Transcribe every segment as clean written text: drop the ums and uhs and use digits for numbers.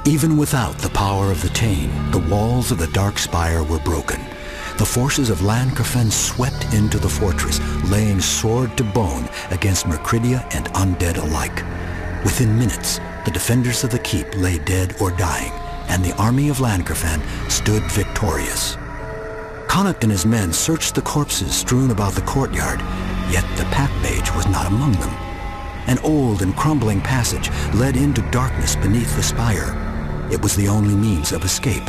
Even without the power of the Tain, the walls of the dark spire were broken. The forces of Lankerfen swept into the fortress, laying sword to bone against Mercridia and undead alike. Within minutes, the defenders of the keep lay dead or dying, and the army of Lankerfen stood victorious. Connacht and his men searched the corpses strewn about the courtyard, yet the pack mage was not among them. An old and crumbling passage led into darkness beneath the spire. It was the only means of escape.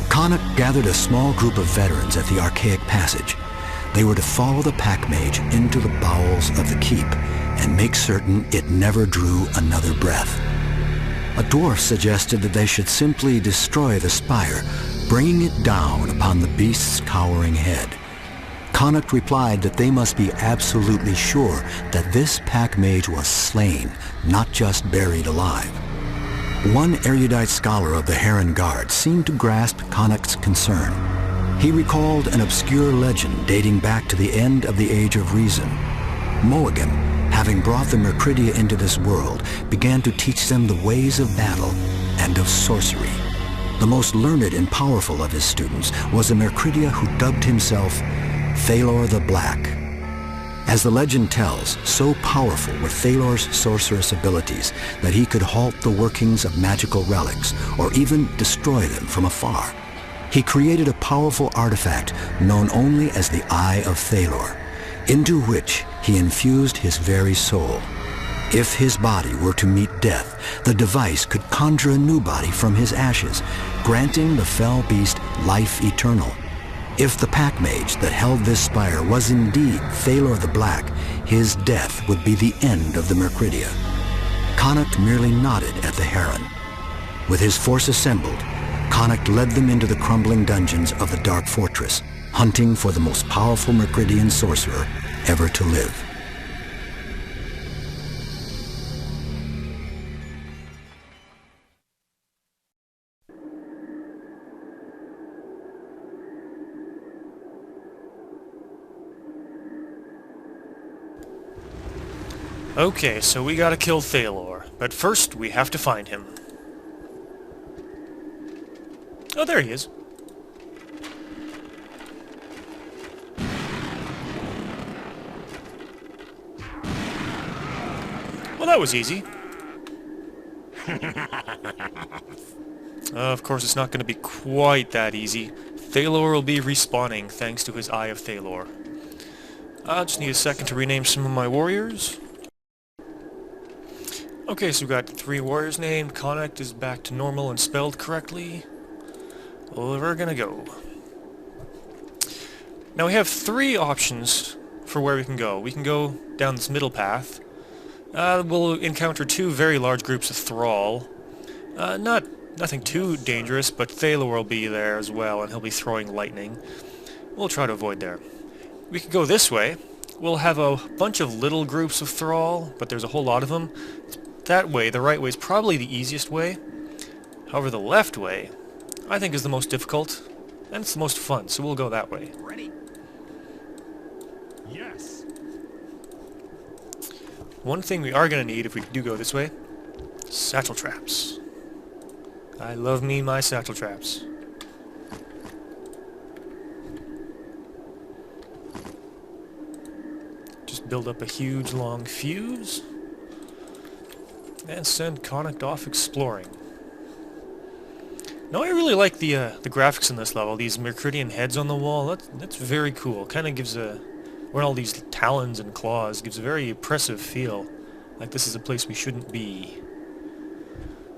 Connacht gathered a small group of veterans at the archaic passage. They were to follow the pack mage into the bowels of the keep and make certain it never drew another breath. A dwarf suggested that they should simply destroy the spire, bringing it down upon the beast's cowering head. Connacht replied that they must be absolutely sure that this pack mage was slain, not just buried alive. One erudite scholar of the Heron Guard seemed to grasp Connacht's concern. He recalled an obscure legend dating back to the end of the Age of Reason. Mulligan, having brought the Mercridia into this world, began to teach them the ways of battle and of sorcery. The most learned and powerful of his students was a Mercridia who dubbed himself Thalor the Black. As the legend tells, so powerful were Thalor's sorcerous abilities that he could halt the workings of magical relics or even destroy them from afar. He created a powerful artifact known only as the Eye of Thalor, into which he infused his very soul. If his body were to meet death, the device could conjure a new body from his ashes, granting the fell beast life eternal. If the pack mage that held this spire was indeed Thalor the Black, his death would be the end of the Mercridia. Connacht merely nodded at the Heron. With his force assembled, Connacht led them into the crumbling dungeons of the Dark Fortress, hunting for the most powerful Mercridian sorcerer ever to live. Okay, so we gotta kill Thalor, but first we have to find him. Oh, there he is. Well, that was easy. Of course, it's not going to be quite that easy. Thalor will be respawning thanks to his Eye of Thalor. I just need a second to rename some of my warriors. Okay, so we've got 3 warriors named. Connacht is back to normal and spelled correctly. Well, we're gonna go. Now we have 3 options for where we can go. We can go down this middle path. We'll encounter 2 very large groups of thrall. Nothing too dangerous, but Thalor will be there as well, and he'll be throwing lightning. We'll try to avoid there. We could go this way. We'll have a bunch of little groups of thrall, but there's a whole lot of them. That way, the right way, is probably the easiest way. However, the left way, I think, is the most difficult, and it's the most fun, so we'll go that way. Ready? Yes. One thing we are going to need if we do go this way, satchel traps. I love me my satchel traps. Just build up a huge long fuse and send Connacht off exploring. Now I really like the graphics in this level. These Mercridian heads on the wall. That's very cool. Kind of gives a, or all these talons and claws, gives a very oppressive feel. Like this is a place we shouldn't be.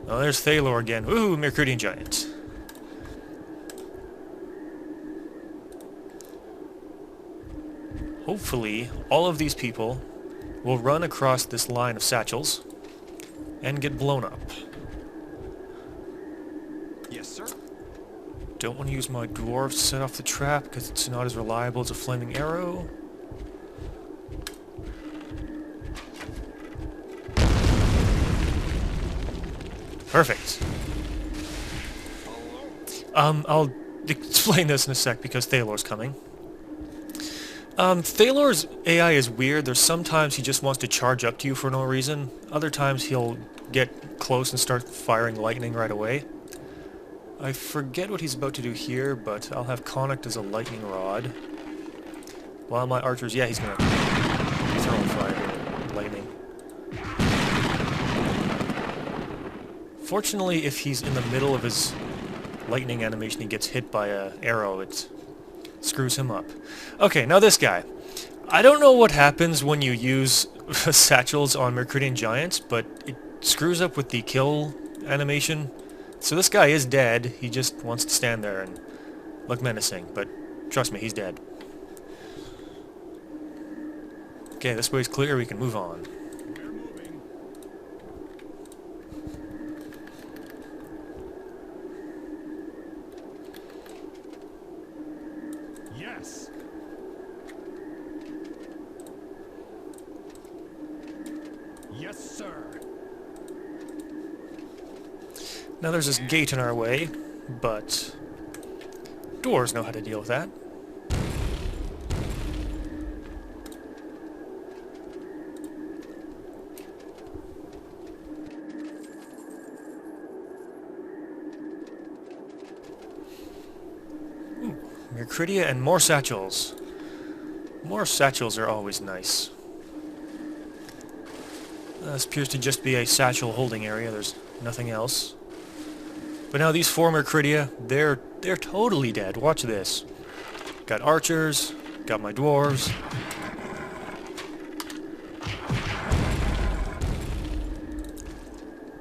Oh, there's Thalor again. Ooh, Mercridian giant. Hopefully, all of these people will run across this line of satchels and get blown up. Yes, sir. Don't want to use my dwarves to set off the trap because it's not as reliable as a flaming arrow. Perfect. I'll explain this in a sec because Thalor's coming. Thalor's AI is weird. There's sometimes he just wants to charge up to you for no reason. Other times he'll get close and start firing lightning right away. I forget what he's about to do here, but I'll have Connacht as a lightning rod. While my archers... Yeah, he's gonna throw fire lightning. Fortunately, if he's in the middle of his lightning animation, he gets hit by an arrow, it screws him up. Okay, now this guy. I don't know what happens when you use satchels on Mercurian Giants, but it screws up with the kill animation. So this guy is dead, he just wants to stand there and look menacing, but trust me, he's dead. Okay, this way's clear, we can move on. We're moving. Yes. Yes, sir. Now there's this gate in our way, but dwarves know how to deal with that. Mercuridia and more satchels. More satchels are always nice. This appears to just be a satchel holding area, there's nothing else. But now these four Mercuridia, they're totally dead. Watch this. Got archers, got my dwarves.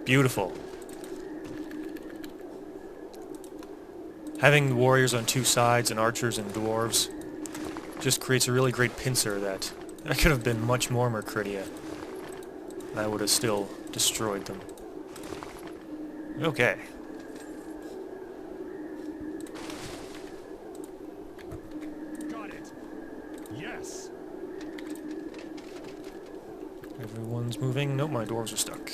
Beautiful. Having warriors on two sides and archers and dwarves just creates a really great pincer that could have been much more Mercuridia. I would have still destroyed them. Okay. Got it. Yes. Everyone's moving. Nope, my dwarves are stuck.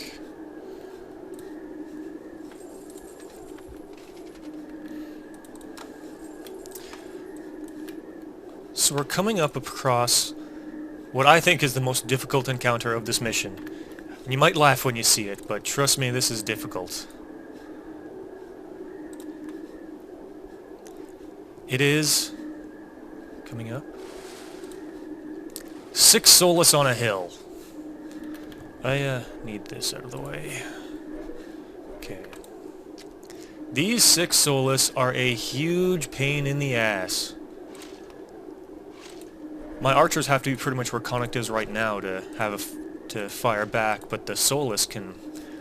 So we're coming up across what I think is the most difficult encounter of this mission. And you might laugh when you see it, but trust me, this is difficult. It is... coming up. 6 soloists on a hill. I need this out of the way. Okay. These 6 soloists are a huge pain in the ass. My archers have to be pretty much where Connacht is right now to have to fire back, but the soloists can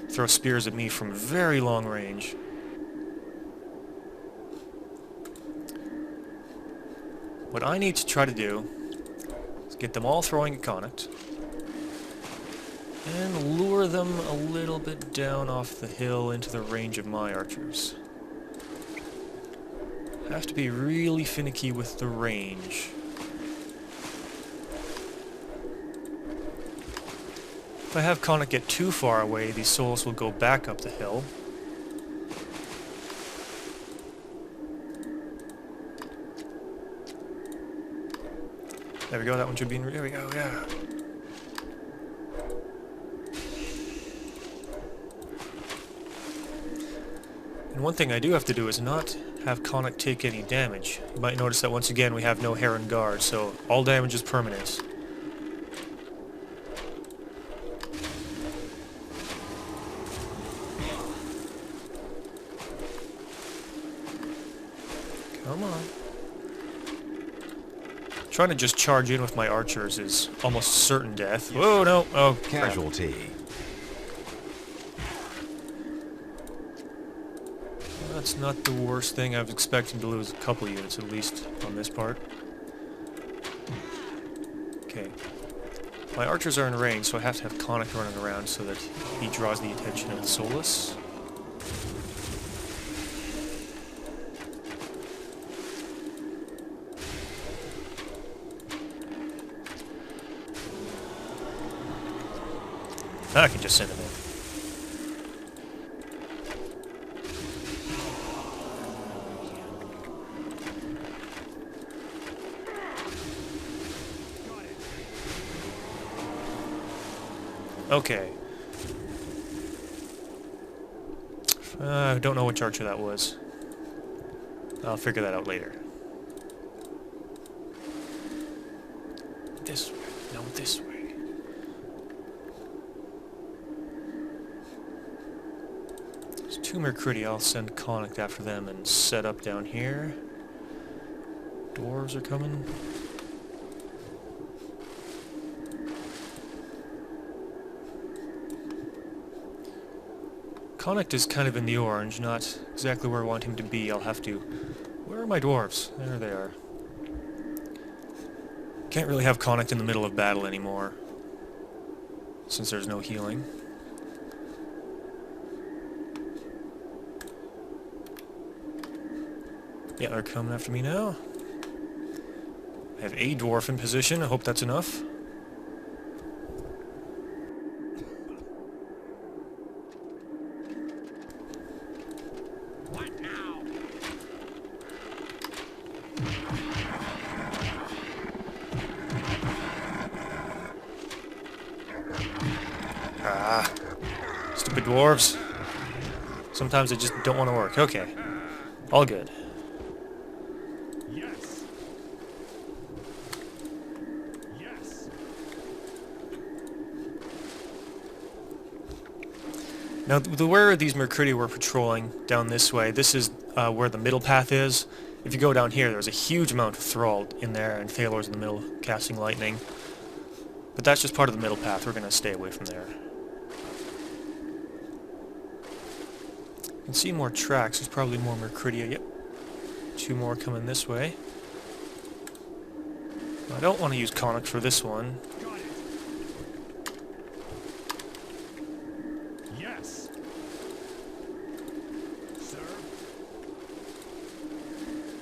throw spears at me from very long range. What I need to try to do is get them all throwing at Connacht and lure them a little bit down off the hill into the range of my archers. Have to be really finicky with the range. If I have Connacht get too far away, these souls will go back up the hill. There we go, that one should be in... There we go, yeah. And one thing I do have to do is not have Connacht take any damage. You might notice that once again we have no Heron Guard, so all damage is permanent. Come on. Trying to just charge in with my archers is almost certain death. Whoa, no. Oh, Casualty. well, that's not the worst thing. I was expecting to lose a couple units at least on this part. Okay. My archers are in range, so I have to have Connacht running around so that he draws the attention of the Solus. I can just send him in. Okay. I don't know which archer that was. I'll figure that out later. This way. No, this way. There's 2 Mercuridia. I'll send Connacht after them and set up down here. Dwarves are coming. Connacht is kind of in the orange, not exactly where I want him to be. I'll have to... Where are my dwarves? There they are. Can't really have Connacht in the middle of battle anymore, since there's no healing. Yeah, they're coming after me now. I have a dwarf in position. I hope that's enough. What now? Ah, stupid dwarves. Sometimes they just don't want to work. Okay, all good. Yes. Yes. Now, where these Mercuridia were patrolling down this way, this is where the middle path is. If you go down here, there's a huge amount of Thrall in there, and Thalor's in the middle casting lightning. But that's just part of the middle path. We're going to stay away from there. You can see more tracks. There's probably more Mercuridia. Yep. 2 more coming this way. I don't want to use Connacht for this one.